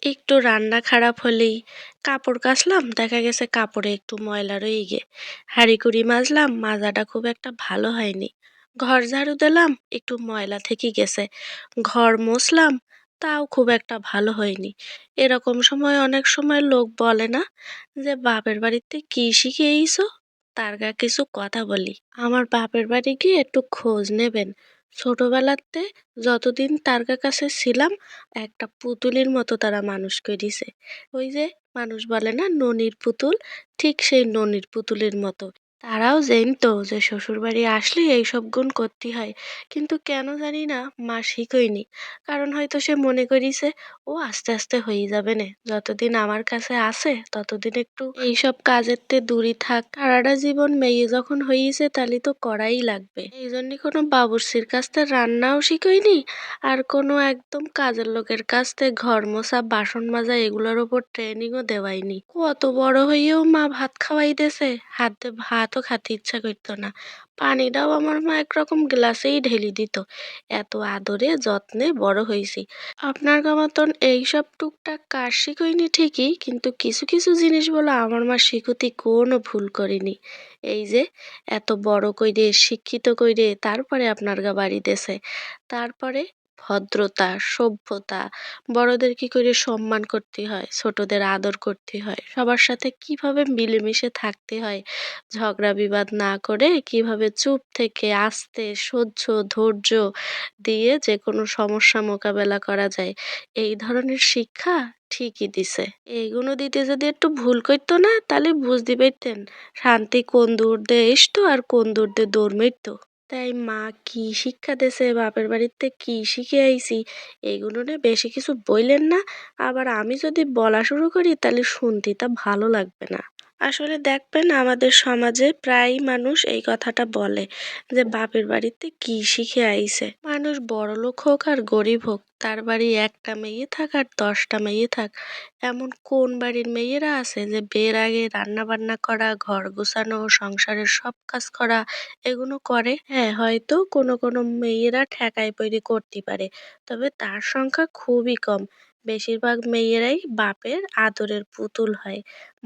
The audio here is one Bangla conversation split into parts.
একটু রান্না খারাপ হলেই কাপড় কাচলাম, দেখা গেছে কাপড়ে একটু ময়লা রয়ে গে। হাঁড়িকুড়ি মাজলাম, মাজাটা খুব একটা ভালো হয়নি। ঘর ঝাড়ু দিলাম, একটু ময়লা থেকে গেছে। ঘর মুছলাম, তাও খুব একটা ভালো হয়নি। এরকম সময় অনেক সময় লোক বলে না যে বাপের বাড়িতে কি শিখে এইছো। তার গা কিছু কথা বলি। আমার বাপের বাড়ি গিয়ে একটু খোঁজ নেবেন। ছোটবেলাতে যতদিন তার কাছে ছিলাম, একটা পুতুলের মতো তারা মানুষ করিছে। ওই যে মানুষ বলে না ননির পুতুল, ঠিক সেই ননির পুতুলের মতো। তারাও জানতো যে শ্বশুর বাড়ি আসলে এইসব গুণ করতে হয়, কিন্তু কেন জানি না মা শিখয়নি। কারণ হয়তো সে মনে করিছে ও আস্তে আস্তে হয়ে যাবে না, যতদিন আমার কাছে আসে ততদিন একটু এইসব কাজের তে দূরে থাক। সারাটা জীবন মেয়ে যখন হয়েছে তাহলে তো করাই লাগবে। এই জন্য কোনো বাবুর্চির কাছ থেকে রান্নাও শিখয়নি, আর কোনো একদম কাজের লোকের কাছ থেকে ঘর মোছা বাসন মাজা এগুলোর উপর ট্রেনিংও দেওয়াইনি। কত বড় হইয়েও মা ভাত খাওয়াই দেছে, হাতে ভাতও খেতে ইচ্ছা করতো না। পানিটাও আমার মা একরকম গ্লাসেই ঢেলে দিত। এত আদরে যত্নে বড় হয়েছি। আপনার মতন এইসব টুকটাক কাজ শিখইনি ঠিকই, কিন্তু কিছু কিছু জিনিস বলে আমার মা শিখুতি কোনো ভুল করেনি। এই যে এত বড় কইরে শিক্ষিত কইরে তারপরে আপনার বাড়ি দেছে। তারপরে ভদ্রতা, সভ্যতা, বড়দের কি করে সম্মান করতে হয়, ছোটদের আদর করতে হয়, সবার সাথে কিভাবে মিলেমিশে থাকতে হয়, ঝগড়া বিবাদ না করে কিভাবে চুপ থেকে আস্তে সহ্য ধৈর্য দিয়ে যে কোনো সমস্যা মোকাবেলা করা যায়, এই ধরনের শিক্ষা ঠিকই দিছে। এইগুলো দিতে যদি একটু ভুল করতো না, তাহলে বুঝতে পারতেন শান্তি কোন দূর দিয়ে আসতো আর কোন দূর দিয়ে দৌড় মারতো। তাই মা কি শিক্ষা দিছে, বাপের বাড়িতে কি শিখে আইছি, এগুলো নিয়ে বেশি কিছু বইলেন না। আবার আমি যদি বলা শুরু করি তাহলে শুনতে তা ভালো লাগবে না। আসলে দেখবেন আমাদের সমাজে প্রায় মানুষ এই কথাটা বলে যে বাপের বাড়িতে কি শিখে আইছে। মানুষ বড়লোক হোক আর গরিব হোক, তার বাড়ি একটা মেয়ে থাক আর 10টা মেয়ে থাক, এমন কোন বাড়ির মেয়েরা আছে যে বিয়ের আগে রান্না বান্না করা, ঘর গোছানো, সংসারের সব কাজ করা এগুলো করে? হ্যাঁ, হয়তো কোনো কোনো মেয়েরা ঠেকায় পড়ে করতে পারে, তবে তার সংখ্যা খুবই কম। বেশিরভাগ মেয়েরাই বাপের আদরের পুতুল হয়।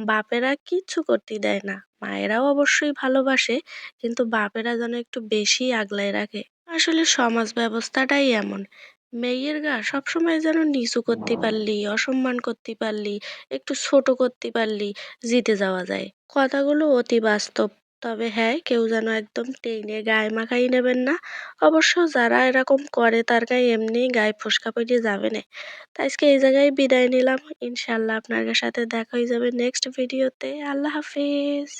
বাপেরা কিচ্ছু করতে দেয় না, মায়েরাও অবশ্যই ভালোবাসে, কিন্তু বাপেরা যেন একটু বেশি আগলায় রাখে। আসলে সমাজ ব্যবস্থাটাই এমন। মেয়ের গা সবসময় যেন নিচু করতে পারলি, অসম্মান করতে পারলি, একটু ছোট করতে পারলি জিতে যাওয়া যায়। কথাগুলো অতি বাস্তব। তবে হ্যাঁ, কেউ যেন একদম টেনে গায়ে মাখাই নেবেন না। অবশ্য যারা এরকম করে তার গায়ে এমনি গায়ে ফোসকা পড়ে যাবে না। তাই আজকে এই জায়গায় বিদায় নিলাম। ইনশাল্লাহ আপনার সাথে দেখা হয়ে যাবে নেক্সট ভিডিওতে। আল্লাহ হাফিজ।